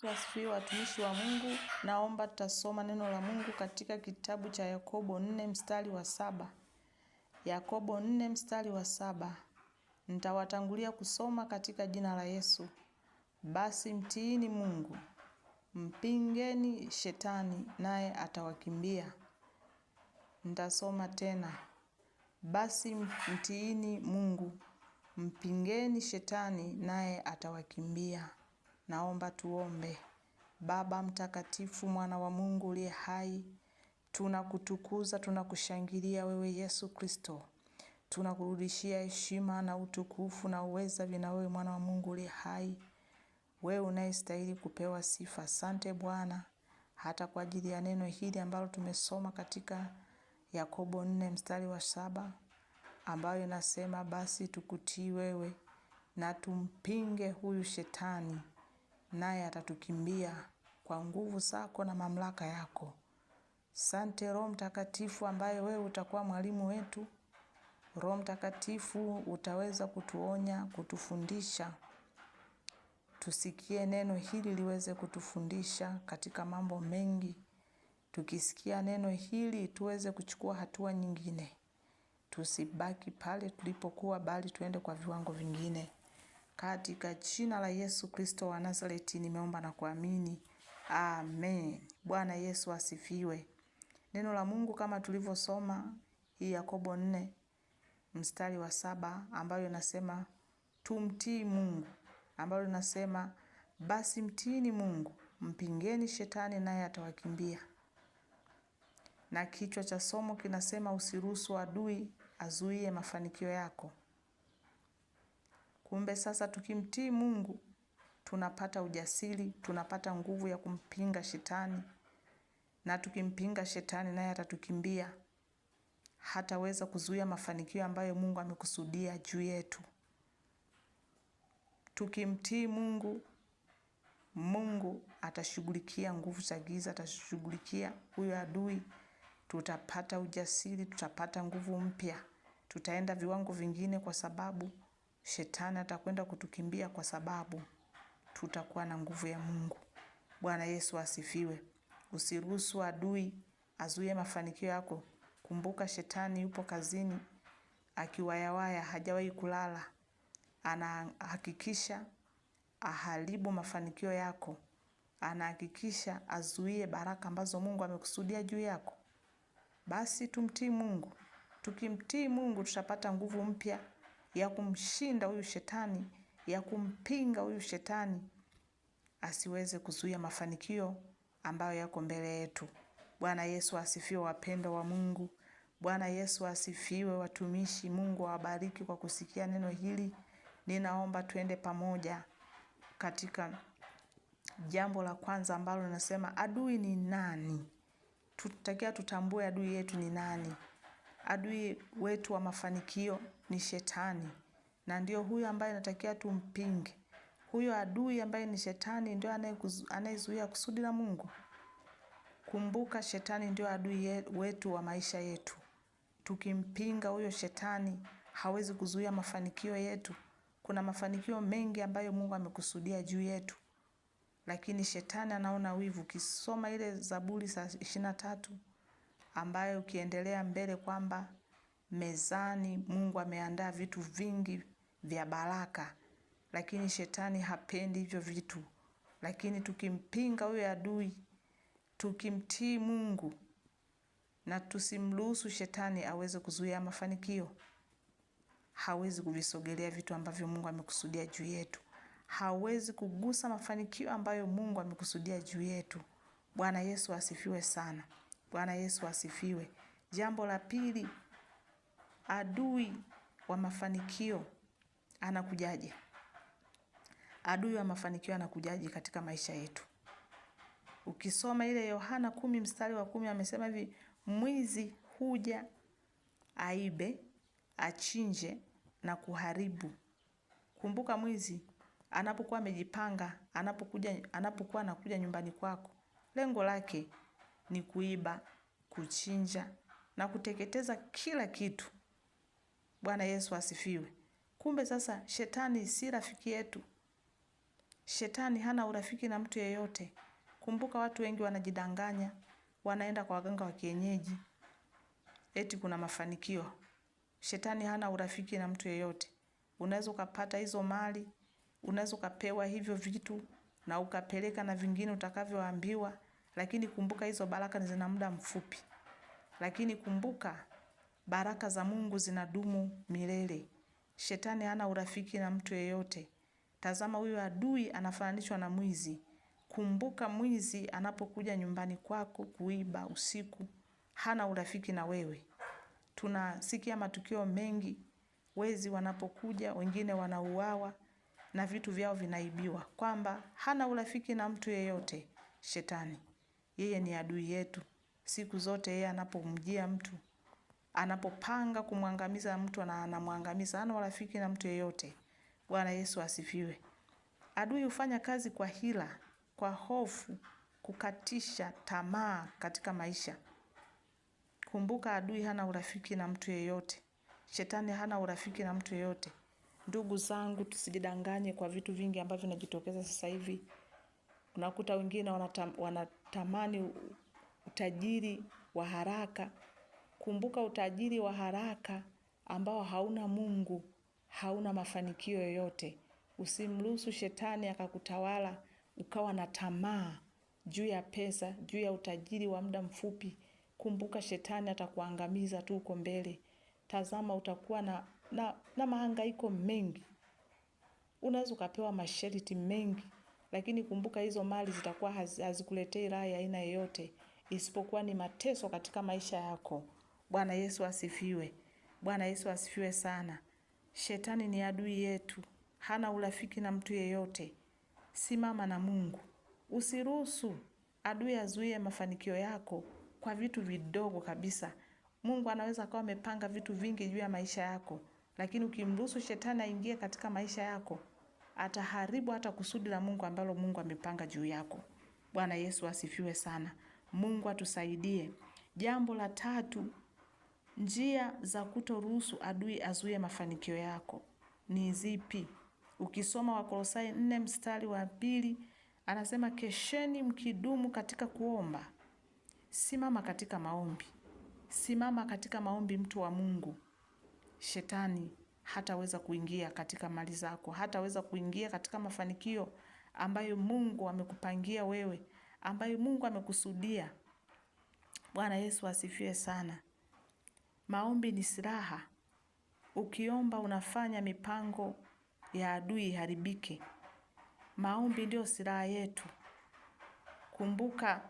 Wasifiwe watumishi wa Mungu. Naomba tutasoma neno la Mungu katika kitabu cha Yakobo 4 mstari wa 7. Yakobo 4 mstari wa 7. Nitawatangulia kusoma katika jina la Yesu. Basi mtiini Mungu, mpingeni shetani naye atawakimbia. Nitasoma tena. Basi mtiini Mungu, mpingeni shetani naye atawakimbia. Naomba tuombe. Baba mtakatifu, mwana wa Mungu uliye hai, tunakutukuza, tunakushangilia wewe Yesu Kristo. Tunakurudishia heshima na utukufu na uweza vina wewe mwana wa Mungu uliye hai. Wewe unayestahili kupewa sifa. Asante Bwana hata kwa ajili ya neno hili ambalo tumesoma katika Yakobo 4 mstari wa 7, ambayo inasema basi tukutii wewe na tumpinge huyu shetani naye atatukimbia kwa nguvu zako na mamlaka yako. Sante Roho Mtakatifu ambaye wewe utakuwa mwalimu wetu. Roho Mtakatifu utaweza kutuonya, kutufundisha. Tusikie neno hili liweze kutufundisha katika mambo mengi. Tukisikia neno hili tuweze kuchukua hatua nyingine. Tusibaki pale tulipokuwa bali tuende kwa viwango vingine. Katika jina la Yesu Kristo wa Nazareti nimeomba na kuamini. Amen. Bwana Yesu asifiwe. Neno la Mungu kama tulivyosoma hii Yakobo 4 mstari wa 7, ambayo inasema tumtii Mungu, ambayo inasema basi mtiini Mungu, mpingeni shetani naye atawakimbia. Na kichwa cha somo kinasema usiruhusu adui azuie mafanikio yako. Kumbe sasa tukimtii Mungu tunapata ujasiri, tunapata nguvu ya kumpinga shetani. Na tukimpinga shetani naye atatukimbia. Hataweza kuzuia mafanikio ambayo Mungu amekusudia juu yetu. Tukimtii Mungu, Mungu atashughulikia nguvu za giza, atashughulikia huyo adui. Tutapata ujasiri, tutapata nguvu mpya. Tutaenda viwango vingine kwa sababu shetani atakwenda kutukimbia kwa sababu tutakuwa na nguvu ya Mungu. Bwana Yesu asifiwe. Usiruhusu adui azuie mafanikio yako. Kumbuka shetani yupo kazini akiwayawaya, hajawahi kulala. Anahakikisha aharibu mafanikio yako. Anahakikisha azuie baraka ambazo Mungu amekusudia juu yako. Basi tumtii Mungu. Tukimtii Mungu tutapata nguvu mpya ya kumshinda huyu shetani, ya kumpinga huyu shetani asiweze kuzuia mafanikio ambayo yako mbele yetu. Bwana Yesu asifiwe wapendwa wa Mungu. Bwana Yesu asifiwe watumishi. Mungu awabariki kwa kusikia neno hili. Ninaomba tuende pamoja katika jambo la kwanza ambalo linasema adui ni nani? Tutakia tutambue adui yetu ni nani. Adui wetu wa mafanikio ni shetani. Na ndio huyo ambaye natakia tumpinge. Huyo adui ambaye ni shetani ndio anayezuia kusudi la Mungu. Kumbuka shetani ndio adui wetu wa maisha yetu. Tukimpinga huyo shetani hawezi kuzuia mafanikio yetu. Kuna mafanikio mengi ambayo Mungu amekusudia juu yetu. Lakini shetani anaona wivu. Ukisoma ile Zaburi 23 ambayo ukiendelea mbele kwamba mezani Mungu ameandaa vitu vingi vya baraka. Lakini shetani hapendi hivyo vitu. Lakini tukimpinga huyo adui, tukimtii Mungu na tusimruhusu shetani aweze kuzuia mafanikio, hawezi kuvisogelea vitu ambavyo Mungu amekusudia juu yetu. Hawezi kugusa mafanikio ambayo Mungu amekusudia juu yetu. Bwana Yesu asifiwe sana. Bwana Yesu asifiwe. Jambo la pili, adui wa mafanikio anakujaje? Adui wa mafanikio anakujaje katika maisha yetu? Ukisoma ile Yohana 10 mstari wa 10 amesema hivi, mwizi huja aibe, achinje na kuharibu. Kumbuka mwizi anapokuwa amejipanga, anapokuwa anakuja nyumbani kwako, lengo lake ni kuiba, kuchinja na kuteketeza kila kitu. Bwana Yesu asifiwe. Kumbe sasa shetani si rafiki yetu. Shetani hana urafiki na mtu yeyote. Kumbuka watu wengi wanajidanganya, wanaenda kwa waganga wa kienyeji, eti kuna mafanikio. Shetani hana urafiki na mtu yeyote. Unaweza ukapata hizo mali, unaweza ukapewa hivyo vitu, na ukapeleka na vingine utakavyoambiwa, lakini kumbuka hizo baraka ni zina muda mfupi. Lakini kumbuka baraka za Mungu zinadumu milele. Shetani hana urafiki na mtu yeyote. Tazama huyu adui anafananishwa na mwizi. Kumbuka mwizi anapokuja nyumbani kwako kuiba usiku, hana urafiki na wewe. Tunasikia matukio mengi, wezi wanapokuja, wengine wanauawa na vitu vyao vinaibiwa. Kwamba hana urafiki na mtu yeyote. Shetani, yeye ni adui yetu. Siku zote yeye anapomjia mtu, anapopanga kumwangamiza mtu na anamwangamiza. Hana urafiki na mtu yeyote. Bwana Yesu asifiwe. Adui hufanya kazi kwa hila, kwa hofu, kukatisha tamaa katika maisha. Kumbuka adui hana urafiki na mtu yeyote. Shetani hana urafiki na mtu yeyote. Ndugu zangu, tusijidanganye kwa vitu vingi ambavyo vinajitokeza sasa hivi. Unakuta wengine wanatamani utajiri wa haraka. Kumbuka utajiri wa haraka ambao hauna Mungu, hauna mafanikio yoyote. Usimruhusu shetani akakutawala, ukawa na tamaa juu ya pesa, juu ya utajiri wa muda mfupi. Kumbuka shetani atakuangamiza tu uko mbele. Tazama utakuwa na mahangaiko mengi. Unaweza ukapewa masharti mengi, lakini kumbuka hizo mali zitakuwa hazikuletei raha ya aina yoyote, isipokuwa ni mateso katika maisha yako. Bwana Yesu asifiwe. Bwana Yesu asifiwe sana. Shetani ni adui yetu. Hana urafiki na mtu yeyote. Simama na Mungu. Usiruhusu adui azuie mafanikio yako kwa vitu vidogo kabisa. Mungu anaweza akawa amepanga vitu vingi juu ya maisha yako, lakini ukimruhusu shetani aingie katika maisha yako, ataharibu hata kusudi la Mungu ambalo Mungu amepanga juu yako. Bwana Yesu asifiwe sana. Mungu atusaidie. Jambo la 3, njia za kutoruhusu adui azuie mafanikio yako ni zipi? Ukisoma Wakolosai 4 mstari wa 2, anasema kesheni mkidumu katika kuomba. Simama katika maombi. Simama katika maombi, mtu wa Mungu. Shetani hataweza kuingia katika mali zako, hataweza kuingia katika mafanikio ambayo Mungu amekupangia wewe, ambayo Mungu amekusudia. Bwana Yesu asifiwe sana. Maombi ni silaha. Ukiomba unafanya mipango ya adui iharibike. Maombi ndio silaha yetu. Kumbuka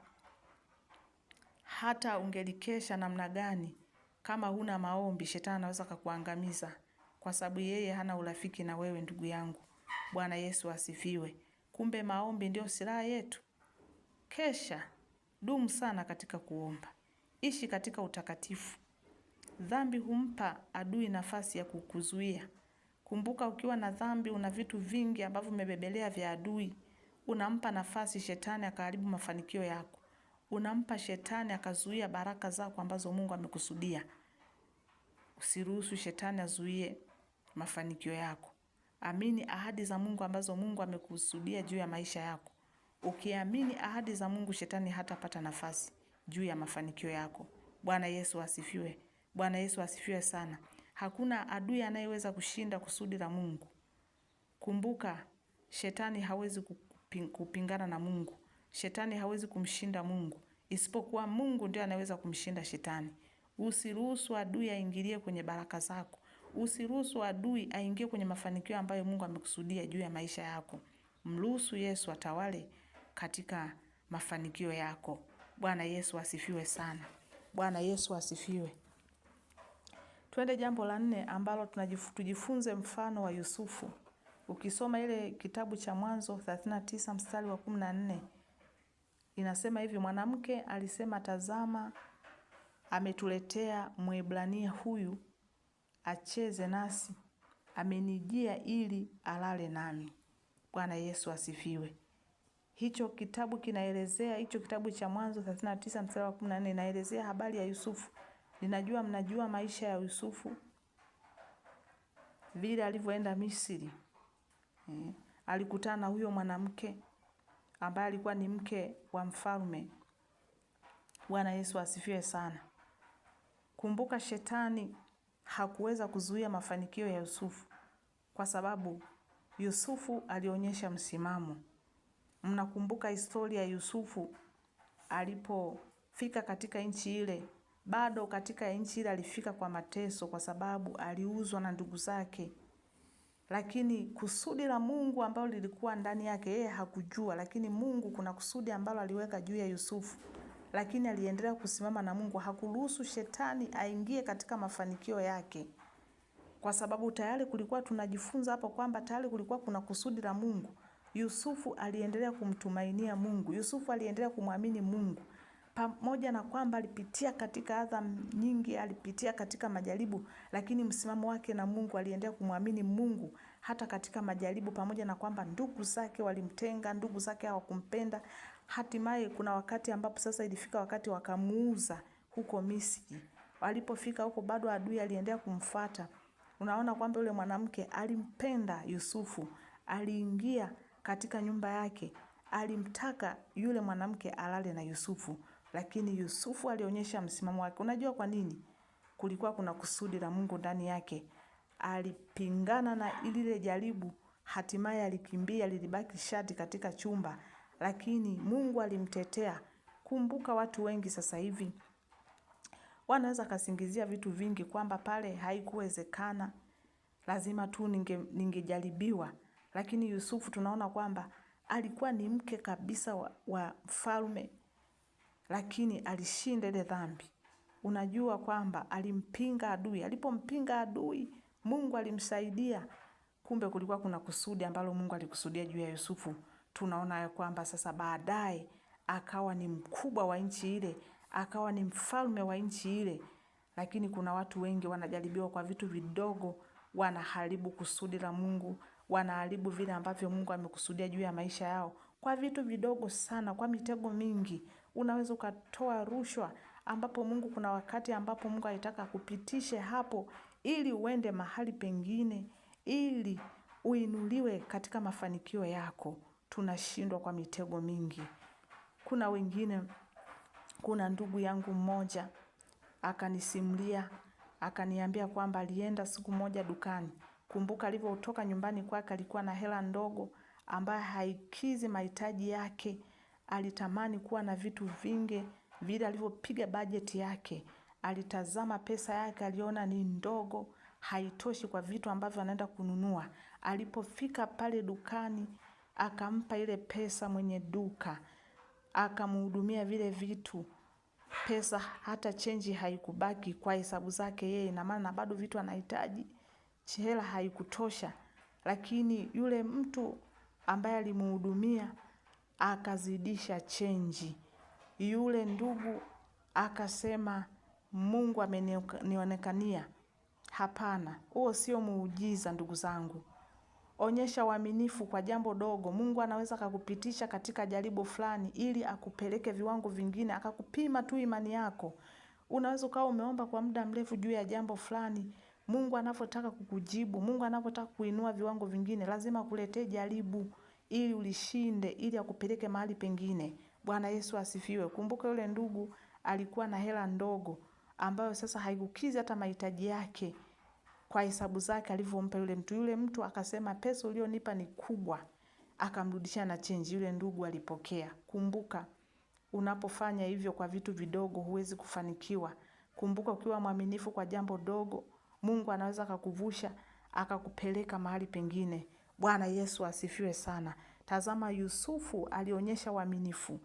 hata ungelikesha namna gani, kama huna maombi, shetani anaweza kukuangamiza, kwa sababu yeye hana urafiki na wewe, ndugu yangu. Bwana Yesu asifiwe. Kumbe maombi ndio silaha yetu. Kesha, dumu sana katika kuomba. Ishi katika utakatifu. Dhambi humpa adui nafasi ya kukuzuia. Kumbuka ukiwa na dhambi, una vitu vingi ambavyo umebebelea vya adui. Unampa nafasi shetani akaharibu mafanikio yako. Unampa shetani akazuia baraka zako ambazo Mungu amekusudia. Usiruhusu shetani azuie mafanikio yako. Amini ahadi za Mungu ambazo Mungu amekusudia juu ya maisha yako. Ukiamini ahadi za Mungu, shetani hatapata nafasi juu ya mafanikio yako. Bwana Yesu asifiwe. Bwana Yesu asifiwe sana. Hakuna adui anayeweza kushinda kusudi la Mungu. Kumbuka shetani hawezi kupingana na Mungu. Shetani hawezi kumshinda Mungu. Isipokuwa Mungu ndiye anaweza kumshinda shetani. Usiruhusu adui aingilie kwenye baraka zako. Usiruhusu adui aingie kwenye mafanikio ambayo Mungu amekusudia juu ya maisha yako. Mruhusu Yesu atawale katika mafanikio yako. Bwana Yesu asifiwe sana. Bwana Yesu asifiwe. Twende jambo la 4 ambalo tujifunze mfano wa Yusufu. Ukisoma ile kitabu cha Mwanzo 39 mstari wa 14, inasema hivi: mwanamke alisema, tazama, ametuletea Mwebrania huyu acheze nasi, amenijia ili alale nami. Bwana Yesu asifiwe. Hicho kitabu kinaelezea, hicho kitabu cha Mwanzo 39 mstari wa 14 inaelezea habari ya Yusufu. Ninajua mnajua maisha ya Yusufu, vile alivyoenda Misri, alikutana na huyo mwanamke ambaye alikuwa ni mke wa mfalme. Bwana Yesu asifiwe sana. Kumbuka shetani hakuweza kuzuia mafanikio ya Yusufu kwa sababu Yusufu alionyesha msimamo. Mnakumbuka historia ya Yusufu alipofika katika nchi ile. Bado katika nchi ile alifika kwa mateso kwa sababu aliuzwa na ndugu zake. Lakini kusudi la Mungu ambalo lilikuwa ndani yake yeye hakujua, lakini Mungu kuna kusudi ambalo aliweka juu ya Yusufu. Lakini aliendelea kusimama na Mungu, hakuruhusu shetani aingie katika mafanikio yake. Kwa sababu tayari kulikuwa tunajifunza hapo kwamba tayari kulikuwa kuna kusudi la Mungu. Yusufu aliendelea kumtumainia Mungu. Yusufu aliendelea kumwamini Mungu. Pamoja na kwamba alipitia katika adha nyingi, alipitia katika majaribu, lakini msimamo wake na Mungu, aliendelea kumwamini Mungu hata katika majaribu, pamoja na kwamba ndugu zake walimtenga, ndugu zake hawakumpenda. Hatimaye kuna wakati ambapo sasa ilifika wakati wakamuuza huko Misri. Walipofika huko bado adui aliendelea kumfuata. Unaona kwamba yule mwanamke alimpenda Yusufu, aliingia katika nyumba yake, alimtaka yule mwanamke alale na Yusufu, lakini Yusufu alionyesha msimamo wake. Unajua kwa nini? Kulikuwa kuna kusudi la Mungu ndani yake. Alipingana na ile jaribu, hatimaye alikimbia, lilibaki shati katika chumba, lakini Mungu alimtetea. Kumbuka watu wengi sasa hivi wanaweza kasingizia vitu vingi kwamba pale haikuwezekana, lazima tu ningejaribiwa. Lakini Yusufu tunaona kwamba alikuwa ni mke kabisa wa mfalme, lakini alishinda ile dhambi. Unajua kwamba alimpinga adui. Alipompinga adui, Mungu alimsaidia. Kumbe kulikuwa kuna kusudi ambalo Mungu alikusudia juu ya Yusufu. Tunaona ya kwamba sasa baadaye akawa ni mkubwa wa nchi ile, akawa ni mfalme wa nchi ile. Lakini kuna watu wengi wanajaribiwa kwa vitu vidogo, wanaharibu kusudi la Mungu, wanaharibu vile ambavyo Mungu amekusudia juu ya maisha yao kwa vitu vidogo sana, kwa mitego mingi. Unaweza ukatoa rushwa ambapo Mungu, kuna wakati ambapo Mungu alitaka kupitishe hapo ili uende mahali pengine, ili uinuliwe katika mafanikio yako. Tunashindwa kwa mitego mingi. Kuna wengine, kuna ndugu yangu mmoja akanisimulia, akaniambia kwamba alienda siku moja dukani. Kumbuka alivyotoka nyumbani kwake alikuwa na hela ndogo ambayo haikizi mahitaji yake. Alitamani kuwa na vitu vingi. Vile alivyopiga bajeti yake, alitazama pesa yake, aliona ni ndogo, haitoshi kwa vitu ambavyo anaenda kununua. Alipofika pale dukani, akampa ile pesa mwenye duka, akamhudumia vile vitu. Pesa hata chenji haikubaki kwa hesabu zake yeye, na maana bado vitu anahitaji. Hela haikutosha, lakini yule mtu ambaye alimhudumia akazidisha chenji. Yule ndugu akasema, Mungu amenionekania. Hapana, huo sio muujiza ndugu zangu. Onyesha uaminifu kwa jambo dogo. Mungu anaweza akakupitisha katika jaribu fulani ili akupeleke viwango vingine, akakupima tu imani yako. Unaweza ukawa umeomba kwa muda mrefu juu ya jambo fulani. Mungu anapotaka kukujibu, Mungu anapotaka kuinua viwango vingine, lazima akuletee jaribu ili ulishinde, ili akupeleke mahali pengine. Bwana Yesu asifiwe. Kumbuka yule ndugu alikuwa na hela ndogo ambayo sasa haikukizi hata mahitaji yake kwa hesabu zake alivyompa yule mtu. Yule mtu akasema, pesa ulionipa ni kubwa, akamrudishia na change. Yule ndugu alipokea. Kumbuka unapofanya hivyo kwa vitu vidogo huwezi kufanikiwa. Kumbuka ukiwa mwaminifu kwa jambo dogo, Mungu anaweza akakuvusha akakupeleka mahali pengine. Bwana Yesu asifiwe sana. Tazama, Yusufu alionyesha uaminifu.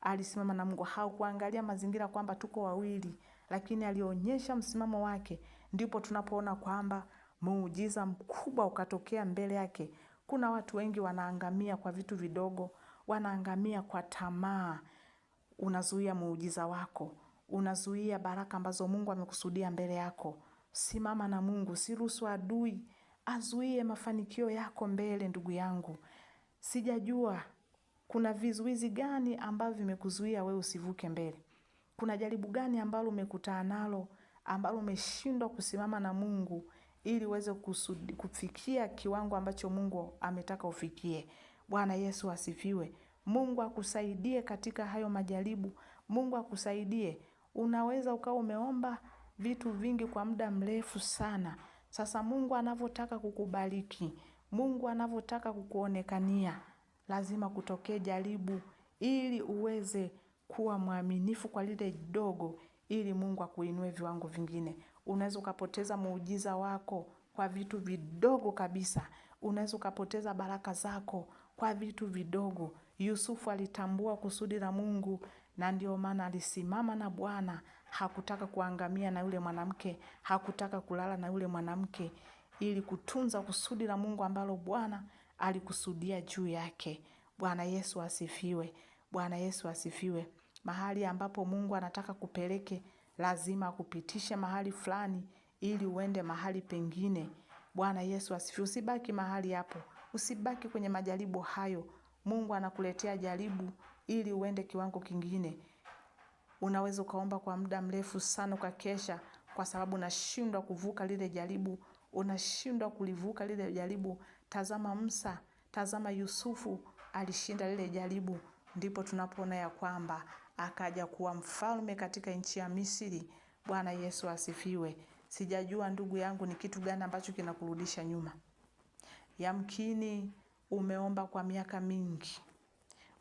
Alisimama na Mungu, hakuangalia mazingira kwamba tuko wawili, lakini alionyesha msimamo wake. Ndipo tunapoona kwamba muujiza mkubwa ukatokea mbele yake. Kuna watu wengi wanaangamia kwa vitu vidogo, wanaangamia kwa tamaa. Unazuia muujiza wako, unazuia baraka ambazo Mungu amekusudia mbele yako. Simama na Mungu, siruhusu adui azuie mafanikio yako mbele. Ndugu yangu, sijajua kuna vizuizi gani ambavyo vimekuzuia wewe usivuke mbele. Kuna jaribu gani ambalo umekutana nalo ambalo umeshindwa kusimama na Mungu ili uweze kufikia kiwango ambacho Mungu ametaka ufikie. Bwana Yesu asifiwe. Mungu akusaidie katika hayo majaribu. Mungu akusaidie. Unaweza ukawa umeomba vitu vingi kwa muda mrefu sana. Sasa Mungu anavyotaka kukubariki, Mungu anavyotaka kukuonekania, lazima kutokee jaribu ili uweze kuwa mwaminifu kwa lile dogo, ili Mungu akuinue viwango vingine. Unaweza ukapoteza muujiza wako kwa vitu vidogo kabisa. Unaweza ukapoteza baraka zako kwa vitu vidogo. Yusufu alitambua kusudi la Mungu, na ndio maana alisimama na Bwana. Hakutaka kuangamia na yule mwanamke, hakutaka kulala na yule mwanamke, ili kutunza kusudi la Mungu ambalo Bwana alikusudia juu yake. Bwana Yesu asifiwe. Bwana Yesu asifiwe. Mahali ambapo Mungu anataka kupeleke, lazima akupitishe mahali fulani ili uende mahali pengine. Bwana Yesu asifiwe. Usibaki mahali hapo. Usibaki kwenye majaribu hayo. Mungu anakuletea jaribu ili uende kiwango kingine. Unaweza ukaomba kwa muda mrefu sana ukakesha, kwa sababu unashindwa kuvuka lile jaribu, unashindwa kulivuka lile jaribu. Tazama Musa, tazama Yusufu alishinda lile jaribu, ndipo tunapoona ya kwamba akaja kuwa mfalme katika nchi ya Misri. Bwana Yesu asifiwe. Sijajua ndugu yangu ni kitu gani ambacho kinakurudisha nyuma. Yamkini umeomba kwa miaka mingi,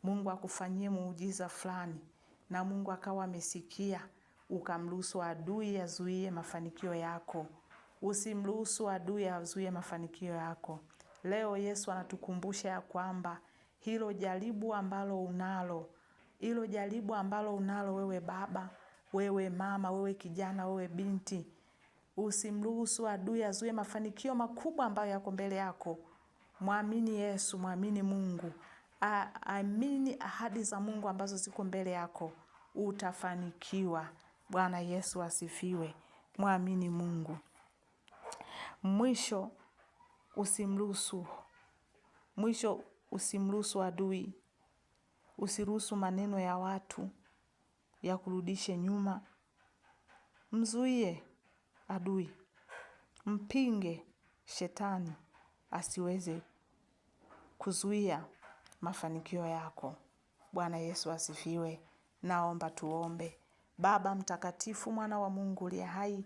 Mungu akufanyie muujiza fulani, na Mungu akawa amesikia, ukamruhusu adui azuie mafanikio yako. Usimruhusu adui azuie mafanikio yako. Leo Yesu anatukumbusha ya kwamba hilo jaribu ambalo unalo wewe baba, wewe mama, wewe kijana, wewe binti, usimruhusu adui azuie mafanikio makubwa ambayo yako mbele yako. Mwamini Yesu, mwamini Mungu. Amini ahadi za Mungu ambazo ziko mbele yako, utafanikiwa. Bwana Yesu asifiwe. Mwamini Mungu. Mwisho usimruhusu adui. Usiruhusu maneno ya watu ya kurudishe nyuma. Mzuie adui. Mpinge shetani asiweze kuzuia mafanikio yako. Bwana Yesu asifiwe. Naomba tuombe. Baba mtakatifu, mwana wa Mungu aliye hai,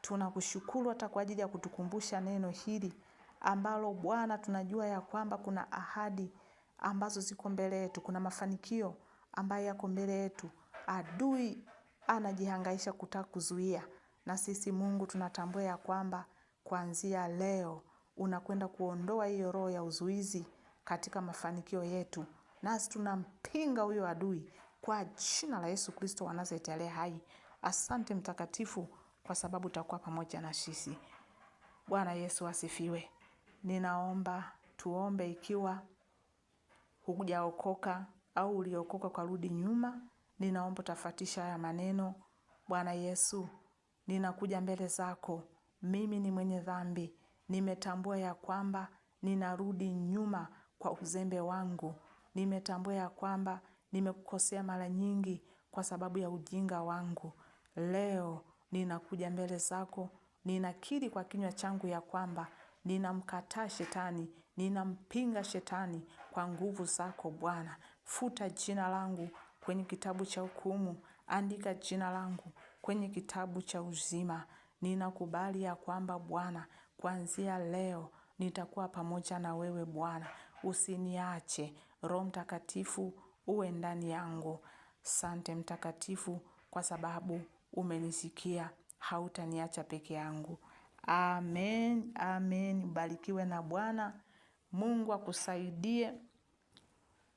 tunakushukuru hata kwa ajili ya kutukumbusha neno hili ambalo Bwana tunajua ya kwamba kuna ahadi ambazo ziko mbele yetu, kuna mafanikio ambayo yako mbele yetu. Adui anajihangaisha kutaka kuzuia, na sisi Mungu tunatambua ya kwamba kuanzia leo unakwenda kuondoa hiyo roho ya uzuizi katika mafanikio yetu. Nasi tunampinga huyo adui kwa jina la Yesu Kristo wa Nazareti aliye hai. Asante mtakatifu, kwa sababu utakuwa pamoja na sisi. Bwana Yesu asifiwe. Ninaomba tuombe ikiwa hujaokoka au uliokoka kwa rudi nyuma. Ninaomba tafatisha haya maneno. Bwana Yesu, ninakuja mbele zako. Mimi ni mwenye dhambi. Nimetambua ya kwamba ninarudi nyuma kwa uzembe wangu. Nimetambua ya kwamba nimekukosea mara nyingi kwa sababu ya ujinga wangu. Leo ninakuja mbele zako, ninakiri kwa kinywa changu ya kwamba ninamkataa shetani, ninampinga shetani kwa nguvu zako Bwana. Futa jina langu kwenye kitabu cha hukumu, andika jina langu kwenye kitabu cha uzima. Ninakubali ya kwamba Bwana, kuanzia leo nitakuwa pamoja na wewe Bwana. Usiniache. Roho Mtakatifu uwe ndani yangu. Asante mtakatifu, kwa sababu umenisikia, hautaniacha peke yangu. Amen, amen. Barikiwe na Bwana. Mungu akusaidie.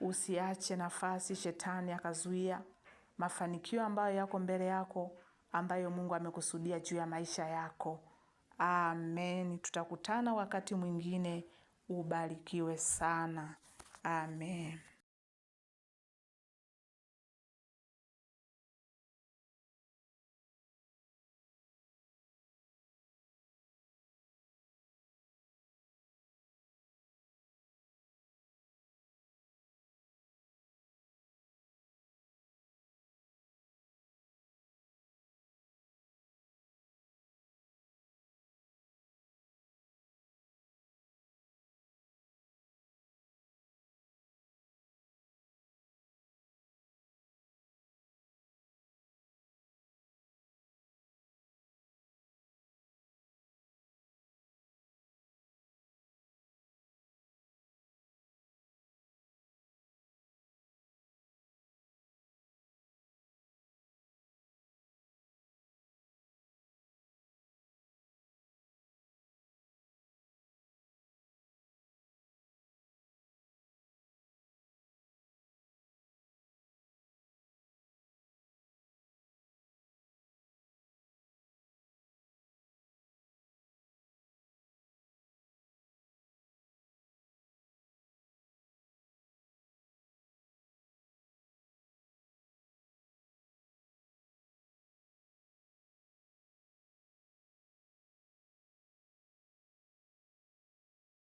Usiache nafasi shetani akazuia mafanikio ambayo yako mbele yako, ambayo Mungu amekusudia juu ya maisha yako. Amen. Tutakutana wakati mwingine. Ubarikiwe sana. Amen.